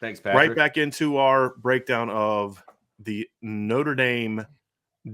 Thanks, Right Patrick. back into our breakdown of the Notre Dame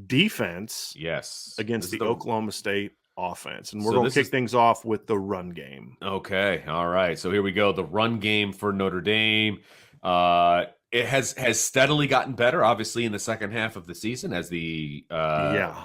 defense Yes. against This is the Oklahoma State offense. And we're So going this to kick is things off with the run game. okay. All right. So here we go. The run game for Notre Dame. It has steadily gotten better, obviously, in the second half of the season as the Yeah.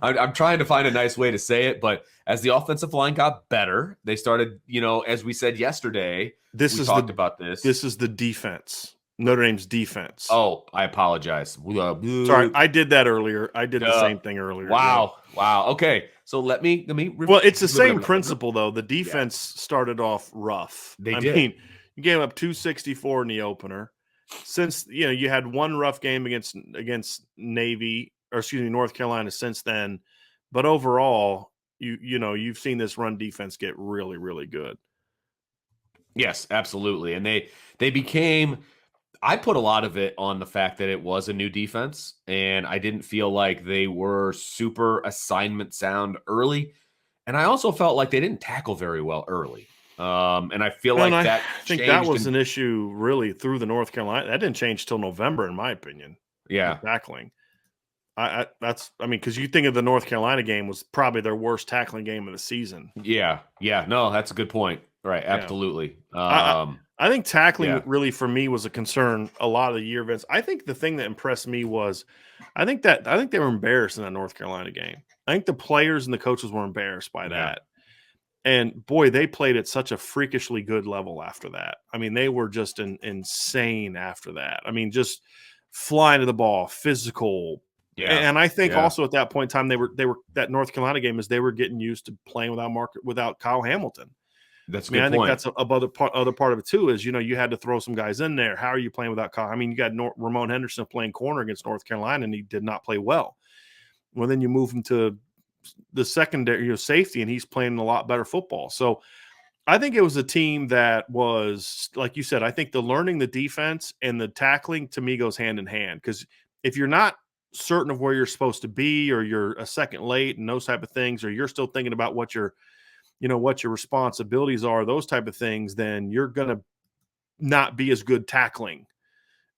I'm trying to find a nice way to say it, but as the offensive line got better, they started, as we said yesterday, we talked about this. This is the defense. Notre Dame's defense. Oh, I apologize. Sorry, I did that earlier. I did the same thing earlier. Wow. Wow. Okay. So let me Well, it's the same principle though. The defense started off rough. They did. I mean, you gave up 264 in the opener. Since you had one rough game against North Carolina since then, but overall, you've seen this run defense get really, really good. Yes, absolutely. And they became, I put a lot of it on the fact that it was a new defense, and I didn't feel like they were super assignment sound early. And I also felt like they didn't tackle very well early. And I feel like that I think that was an issue really through the North Carolina. That didn't change till November, in my opinion. Yeah, tackling. Because you think of the North Carolina game was probably their worst tackling game of the season. Yeah. No, that's a good point. Right, absolutely. I think tackling really for me was a concern a lot of the year, Vince. I think the thing that impressed me was, I think they were embarrassed in that North Carolina game. I think the players and the coaches were embarrassed by that. And boy, they played at such a freakishly good level after that. I mean, they were just insane after that. I mean, just flying to the ball, physical. Yeah. And I think also at that point in time, they were that North Carolina game is they were getting used to playing without Kyle Hamilton. That's a good point. I think that's other part of it too is, you had to throw some guys in there. How are you playing without Kyle? I mean, you got Ramon Henderson playing corner against North Carolina, and he did not play well. Well, then you move him to the secondary safety, and he's playing a lot better football. So I think it was a team that was, like you said, I think the learning the defense and the tackling to me goes hand in hand, because if you're not certain of where you're supposed to be, or you're a second late and those type of things, or you're still thinking about what your responsibilities are, those type of things, then you're going to not be as good tackling,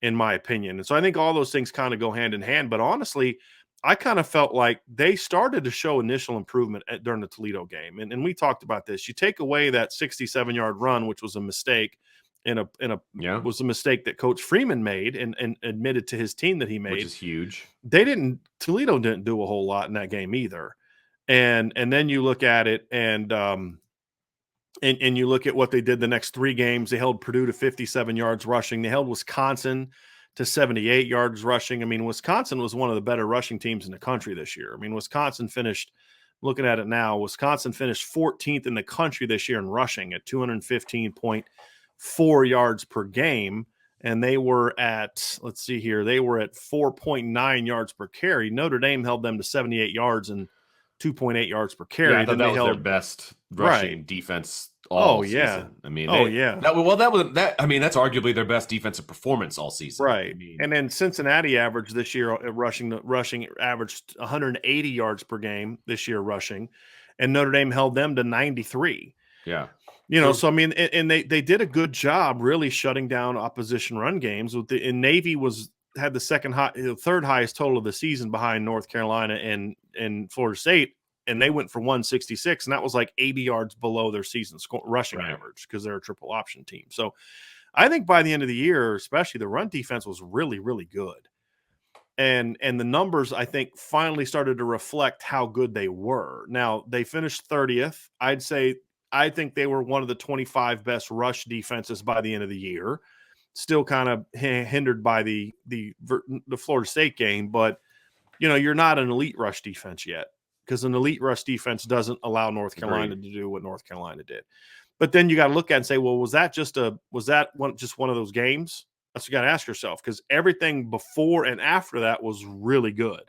in my opinion. And so I think all those things kind of go hand in hand. But honestly, I kind of felt like they started to show initial improvement during the Toledo game. And we talked about this. You take away that 67-yard run, which was a mistake, was a mistake that Coach Freeman made and admitted to his team that he made. Which is huge. Toledo didn't do a whole lot in that game either. And then you look at it and you look at what they did the next three games. They held Purdue to 57 yards rushing. They held Wisconsin to 78 yards rushing. I mean, Wisconsin was one of the better rushing teams in the country this year. I mean, Wisconsin finished 14th in the country this year in rushing at 215.4 yards per game. And they were at 4.9 yards per carry. Notre Dame held them to 78 yards and 2.8 yards per carry. Yeah, I thought that was their best rushing defense all season. I mean, that's arguably their best defensive performance all season. Right. And then Cincinnati averaged this year rushing averaged 180 yards per game this year rushing, and Notre Dame held them to 93. Yeah. So I mean, and they did a good job really shutting down opposition run games. And Navy had the third highest total of the season behind North Carolina and Florida State. And they went for 166, and that was like 80 yards below their season rushing average, because they're a triple option team. So I think by the end of the year, especially, the run defense was really, really good. And the numbers, I think, finally started to reflect how good they were. Now, they finished 30th. I think they were one of the 25 best rush defenses by the end of the year. Still kind of hindered by the Florida State game, but you're not an elite rush defense yet, because an elite rush defense doesn't allow North Carolina to do what North Carolina did. But then you got to look at it and say, well, was that just one of those games? That's what you got to ask yourself, because everything before and after that was really good.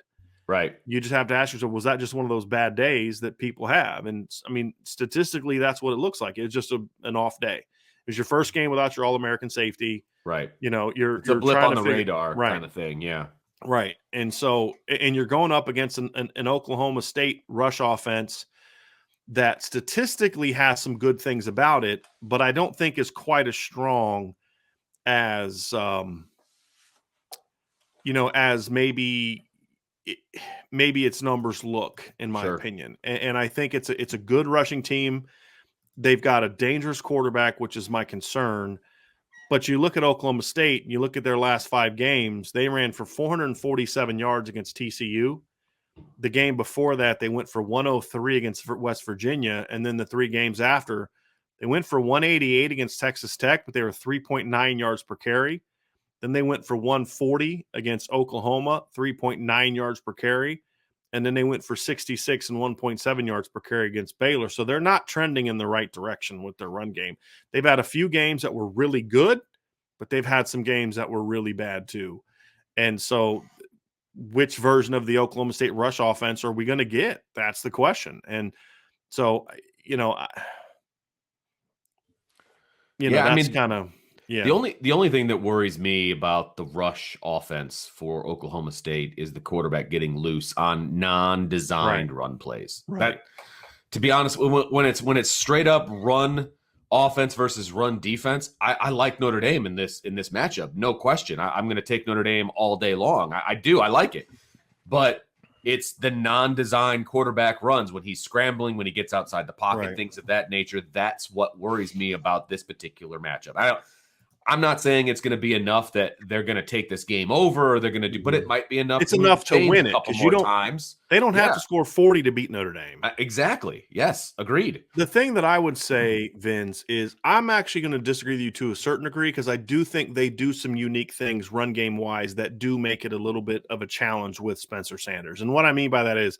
Right. You just have to ask yourself, was that just one of those bad days that people have? And I mean, statistically, that's what it looks like. It's just an off day. It's your first game without your All-American safety. Right. You're a blip on the radar kind of thing. Yeah. Right. And so, and you're going up against an Oklahoma State rush offense that statistically has some good things about it, but I don't think is quite as strong as as maybe its numbers look, in my Sure. opinion. And I think it's a good rushing team. They've got a dangerous quarterback, which is my concern. But you look at Oklahoma State, and you look at their last 5 games, they ran for 447 yards against TCU. The game before that, they went for 103 against West Virginia. And then the 3 games after, they went for 188 against Texas Tech, but they were 3.9 yards per carry. Then they went for 140 against Oklahoma, 3.9 yards per carry. And then they went for 66 and 1.7 yards per carry against Baylor. So they're not trending in the right direction with their run game. They've had a few games that were really good, but they've had some games that were really bad too. And so which version of the Oklahoma State rush offense are we going to get? That's the question. And so, that's kind of, yeah. The only thing that worries me about the rush offense for Oklahoma State is the quarterback getting loose on non-designed run plays. Right. That, to be honest, when it's straight up run offense versus run defense, I like Notre Dame in this matchup, no question. I'm going to take Notre Dame all day long. I do. I like it, but it's the non-designed quarterback runs when he's scrambling, when he gets outside the pocket, things of that nature. That's what worries me about this particular matchup. I'm not saying it's going to be enough that they're going to take this game over, or they're going to do, but it might be enough. It's enough to win it because they don't have to score 40 to beat Notre Dame. Exactly. Yes. Agreed. The thing that I would say, Vince, is I'm actually going to disagree with you to a certain degree, because I do think they do some unique things run game wise that do make it a little bit of a challenge with Spencer Sanders. And what I mean by that is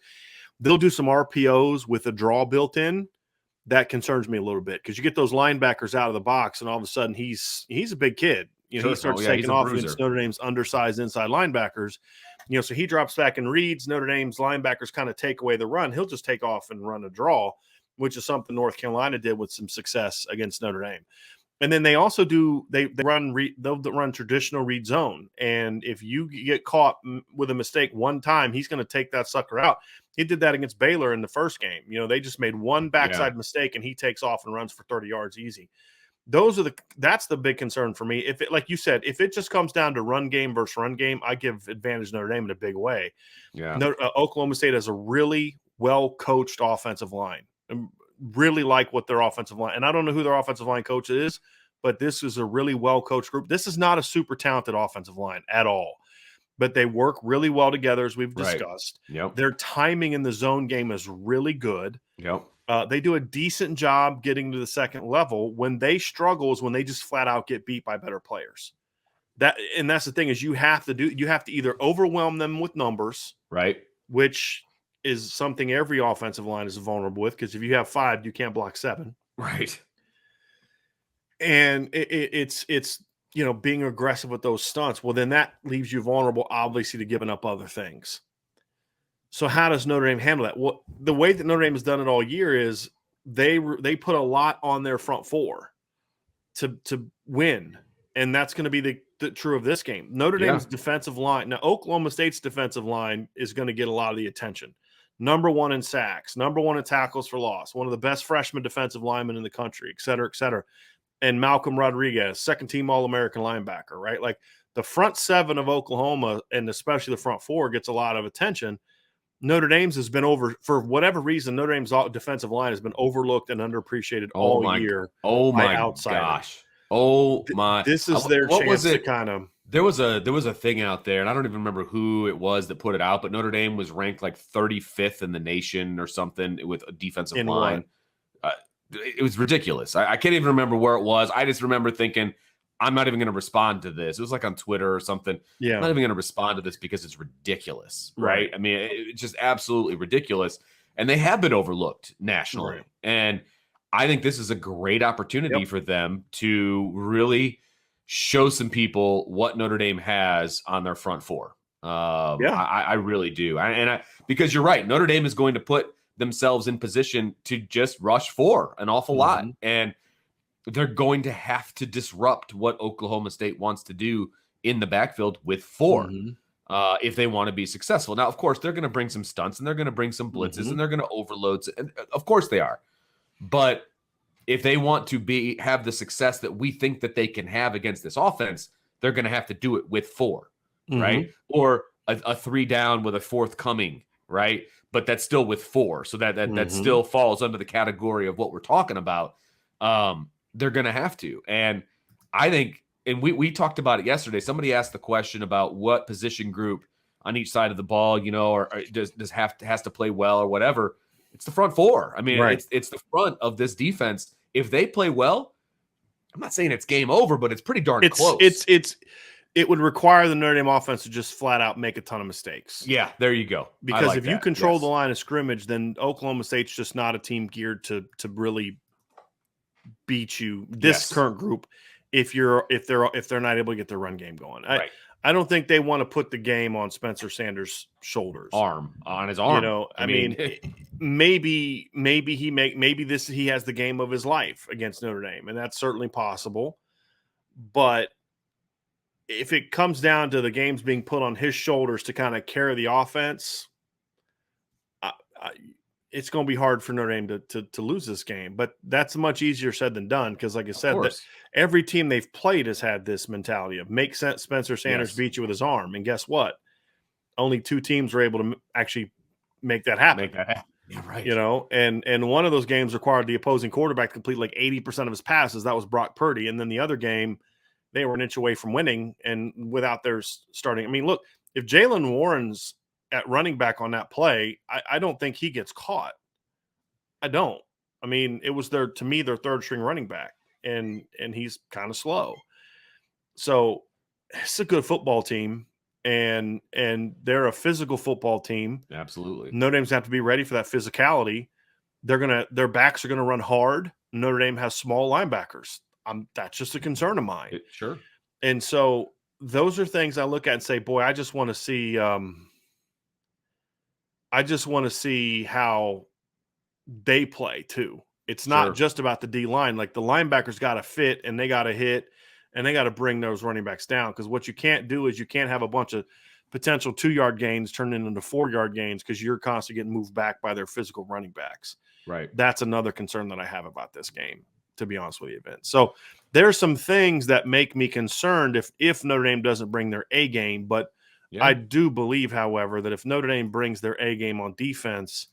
they'll do some RPOs with a draw built in. That concerns me a little bit, because you get those linebackers out of the box, and all of a sudden he's a big kid. He starts taking off against Notre Dame's undersized inside linebackers. So he drops back and reads. Notre Dame's linebackers kind of take away the run. He'll just take off and run a draw, which is something North Carolina did with some success against Notre Dame. And then they also do they'll run traditional read zone. And if you get caught with a mistake one time, he's going to take that sucker out. He did that against Baylor in the first game. They just made one backside mistake, and he takes off and runs for 30 yards easy. That's the big concern for me. If it, like you said, if it just comes down to run game versus run game, I give advantage Notre Dame in a big way. Yeah. Oklahoma State has a really well-coached offensive line. Really like what their offensive line, and I don't know who their offensive line coach is, but this is a really well-coached group. This is not a super talented offensive line at all, but they work really well together, as we've discussed. Yep. Their timing in the zone game is really good. Yep. They do a decent job getting to the second level. When they struggle is when they just flat out get beat by better players. That's the thing, is you have to either overwhelm them with numbers, right, which is something every offensive line is vulnerable with, because if you have 5, you can't block 7. Right. And it's being aggressive with those stunts. Well, then that leaves you vulnerable, obviously, to giving up other things. So how does Notre Dame handle that? Well, the way that Notre Dame has done it all year is they put a lot on their front four to win. And that's going to be the true of this game. Notre Dame's defensive line. Now, Oklahoma State's defensive line is going to get a lot of the attention. Number 1 in sacks, number 1 in tackles for loss, one of the best freshman defensive linemen in the country, et cetera, et cetera. And Malcolm Rodriguez, second-team All-American linebacker, right? Like, the front 7 of Oklahoma, and especially the front 4, gets a lot of attention. Notre Dame's has been for whatever reason, Notre Dame's defensive line has been overlooked and underappreciated all year. Oh my gosh. Oh my. This is their chance to kind of. There was a thing out there, and I don't even remember who it was that put it out, but Notre Dame was ranked like 35th in the nation or something with a defensive line. It was ridiculous. I can't even remember where it was. I just remember thinking, I'm not even going to respond to this. It was like on Twitter or something. Yeah. I'm not even going to respond to this because it's ridiculous, right? I mean, it's just absolutely ridiculous. And they have been overlooked nationally. Right. And I think this is a great opportunity for them to really show some people what Notre Dame has on their front 4. I really do. Because you're right. Notre Dame is going to put themselves in position to just rush 4 an awful lot. And they're going to have to disrupt what Oklahoma State wants to do in the backfield with 4. if they want to be successful. Now, of course, they're going to bring some stunts and they're going to bring some blitzes and they're going to overload. And of course they are. But if they want to have the success that we think that they can have against this offense, they're going to have to do it with 4, right? Or a 3 down with a 4th coming, right? But that's still with 4. So that still falls under the category of what we're talking about. They're going to have to. And I think, and we talked about it yesterday. Somebody asked the question about what position group on each side of the ball, or has to play well or whatever. It's the front 4. I mean, it's the front of this defense. If they play well, I'm not saying it's game over, but it's pretty darn close. It would require the Notre Dame offense to just flat out make a ton of mistakes. Yeah, there you go. Because if you control the line of scrimmage, then Oklahoma State's just not a team geared to really beat you. This current group, if they're not able to get their run game going. I don't think they want to put the game on Spencer Sanders' shoulders. On his arm. I mean maybe he has the game of his life against Notre Dame, and that's certainly possible. But if it comes down to the games being put on his shoulders to kind of carry the offense, it's going to be hard for Notre Dame to lose this game. But that's much easier said than done because, like I said, that every team they've played has had this mentality of make Spencer Sanders beat you with his arm. And guess what? Only 2 teams were able to actually make that happen. Yeah, right. And one of those games required the opposing quarterback to complete like 80% of his passes. That was Brock Purdy. And then the other game, they were an inch away from winning and without their starting. I mean, look, if Jalen Warren's at running back on that play, I don't think he gets caught. I don't. I mean, it was their 3rd string running back, and he's kind of slow. So it's a good football team, and they're a physical football team. Absolutely. Notre Dame's have to be ready for that physicality. Their backs are gonna run hard. Notre Dame has small linebackers. That's just a concern of mine. Sure. And so those are things I look at and say, boy, I just want to see. I just want to see how they play too. It's not just about the D line. Like the linebackers got to fit and they got to hit and they got to bring those running backs down. Because what you can't do is you can't have a bunch of potential 2-yard gains turn into 4-yard gains because you're constantly getting moved back by their physical running backs. Right. That's another concern that I have about this game, to be honest with you, Vince. So there's some things that make me concerned if Notre Dame doesn't bring their A game, but I do believe, however, that if Notre Dame brings their A game on defense,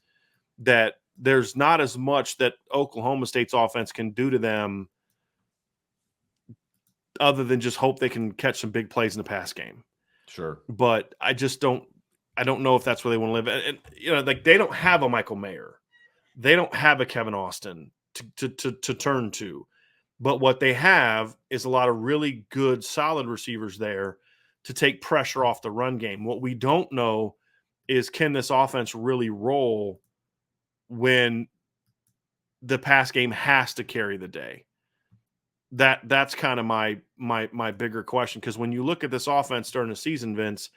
that there's not as much that Oklahoma State's offense can do to them other than just hope they can catch some big plays in the pass game. Sure. But I don't know if that's where they want to live. And like they don't have a Michael Mayer. They don't have a Kevin Austin to turn to. But what they have is a lot of really good, solid receivers there to take pressure off the run game. What we don't know is, can this offense really roll when the pass game has to carry the day? That's kind of my bigger question. Because when you look at this offense during the season, Vince,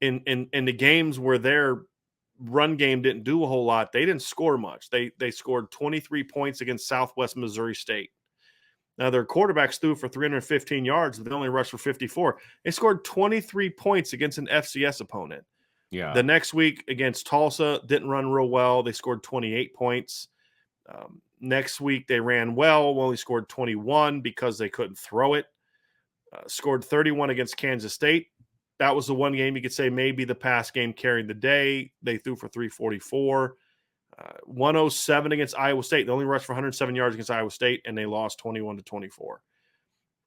in the games where their run game didn't do a whole lot, they didn't score much. They scored 23 points against Southwest Missouri State. Now, their quarterbacks threw for 315 yards, but they only rushed for 54. They scored 23 points against an FCS opponent. Yeah. The next week against Tulsa, didn't run real well. They scored 28 points. Next week, they ran well, only scored 21 because they couldn't throw it. Scored 31 against Kansas State. That was the one game you could say maybe the pass game carried the day. They threw for 344. 107 against Iowa State. They only rushed for 107 yards against Iowa State, and they lost 21-24.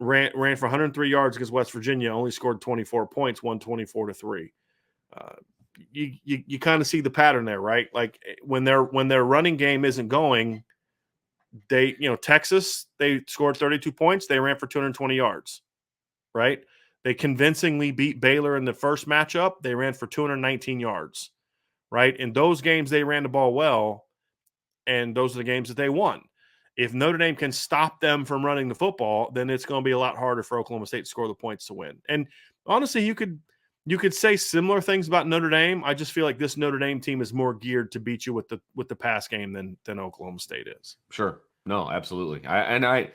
Ran for 103 yards against West Virginia, only scored 24 points, won 24-3. You kind of see the pattern there, right? Like when their running game isn't going, Texas, they scored 32 points, they ran for 220 yards, right? They convincingly beat Baylor in the first matchup. They ran for 219 yards. Right? In those games, they ran the ball well, and those are the games that they won. If Notre Dame can stop them from running the football, then it's going to be a lot harder for Oklahoma State to score the points to win. And honestly, you could say similar things about Notre Dame. I just feel like this Notre Dame team is more geared to beat you with the pass game than Oklahoma State is. Sure. No, absolutely. I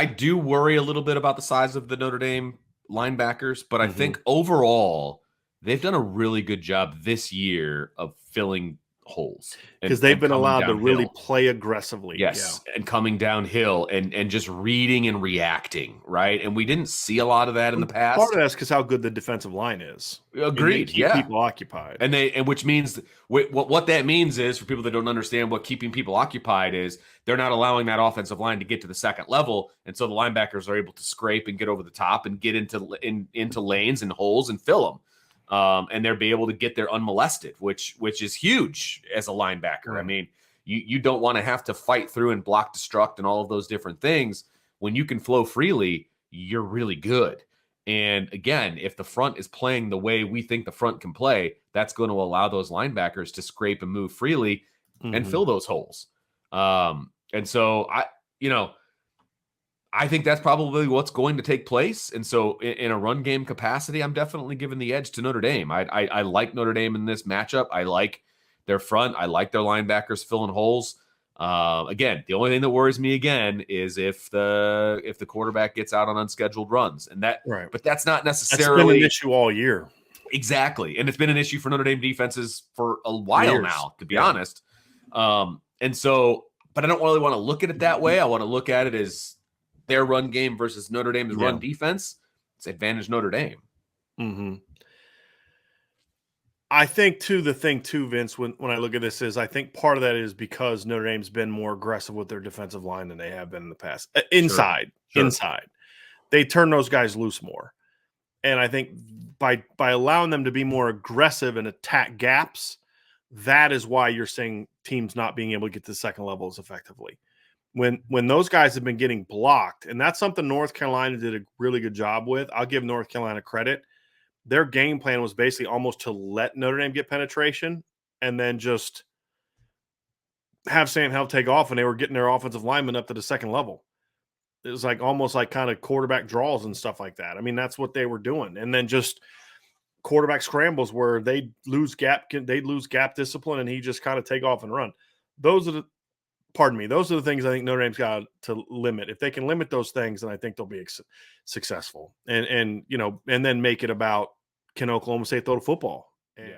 do worry a little bit about the size of the Notre Dame linebackers, but I think overall they've done a really good job this year of filling holes because and, they've and been coming allowed to really downhill. play aggressively. Yeah. Yes, and coming downhill and just reading and reacting, right? And we didn't see a lot of that in the Part past. of that's because how good the defensive line is, and they Agreed. keep Yeah. people occupied. And which means what that means is, for people that don't understand what keeping people occupied is, they're not allowing that offensive line to get to the second level, and so the linebackers are able to scrape and get over the top and get into lanes and holes and fill them, and they're be able to get there unmolested, which is huge as a linebacker. Right. I mean, you don't want to have to fight through and block, destruct, and all of those different things. When you can flow freely, you're really good. And again, if the front is playing the way we think the front can play, that's going to allow those linebackers to scrape and move freely and fill those holes. And so I think that's probably what's going to take place. And so in a run game capacity, I'm definitely giving the edge to Notre Dame. I like Notre Dame in this matchup. I like their front. I like their linebackers filling holes. Again, the only thing that worries me again is if the quarterback gets out on unscheduled runs, and that, Right. but that's not That's necessarily been an issue all year. exactly, and it's been an issue for Notre Dame defenses for a while now, to be honest. And so, but I don't really want to look at it that way. I want to look at it as their run game versus Notre Dame's run defense. It's advantage Notre Dame. Mm-hmm. I think the thing too, Vince, when I look at this is I think part of that is because Notre Dame's been more aggressive with their defensive line than they have been in the past. Inside. They turn those guys loose more. And I think by allowing them to be more aggressive and attack gaps, that is why you're seeing teams not being able to get to the second levels effectively. When those guys have been getting blocked, and that's something North Carolina did a really good job with. I'll give North Carolina credit. Their game plan was basically almost to let Notre Dame get penetration and then just have Sam Howell take off, and they were getting their offensive linemen up to the second level. It was like almost like kind of quarterback draws and stuff like that. I mean, that's what they were doing. And then just quarterback scrambles where they'd lose gap discipline, and he just kind of take off and run. Those are the things I think Notre Dame's got to limit. If they can limit those things, then I think they'll be successful. And then make it about, can Oklahoma State throw the football? And